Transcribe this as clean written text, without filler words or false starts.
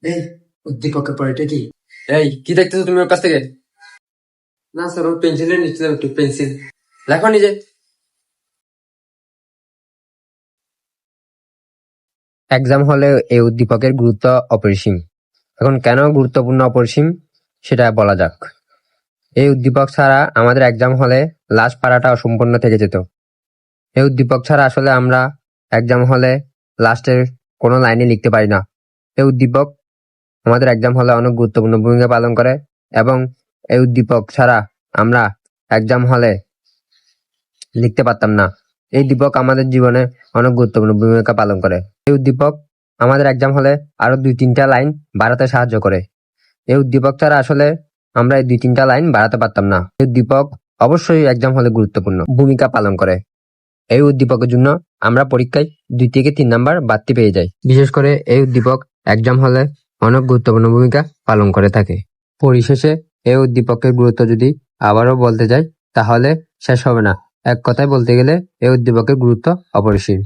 এই উদ্দীপকের পরেটা কি? এই কি দেখতেছো তুমি ওর কাছ থেকে? না স্যার, ও পেন্সিলের নিচ্ছিলাম একটু পেন্সিল। লেখো নিজে। এক্সাম হলে এই উদ্দীপকের গুরুত্ব অপরিসীম। এখন কেন গুরুত্বপূর্ণ অপরিসীম সেটা বলা যাক। এই উদ্দীপক ছাড়া আমাদের এক্সাম হলে লাস্ট পারাটা অসম্পূর্ণ থেকে যেত। এই উদ্দীপক ছাড়া আসলে আমরা এক্সাম হলে লাস্টের কোনো লাইনে লিখতে পারি না। এই উদ্দীপক আমাদের এক্সাম হলে অনেক গুরুত্বপূর্ণ ভূমিকা পালন করে এবং এই উদ্দীপক ছাড়া আমরা এক্সাম হলে লিখতে পারতাম না। এই উদ্দীপক আমাদের জীবনে অনেক গুরুত্বপূর্ণ ভূমিকা পালন করে। এই উদ্দীপক আমাদের এক্সাম হলে আরো 2-3টা লাইন বাড়াতে সাহায্য করে। এই উদ্দীপক ছাড়া আসলে আমরা এই 2-3টা লাইন বাড়াতে পারতাম না। এই উদ্দীপক অবশ্যই এক্সাম হলে গুরুত্বপূর্ণ ভূমিকা পালন করে। এই উদ্দীপকের জন্য আমরা পরীক্ষায় 2 থেকে 3 নাম্বার বাড়তি পেয়ে যাই। বিশেষ করে এই উদ্দীপক এক্সাম হলে অনেক গুরুত্বপূর্ণ ভূমিকা পালন করে থাকে। পরিশেষে এই উদ্দীপকের গুরুত্ব যদি আবারও বলতে যাই তাহলে শেষ হবে না। এক কথায় বলতে গেলে এই উদ্দীপকের গুরুত্ব অপরিসীম।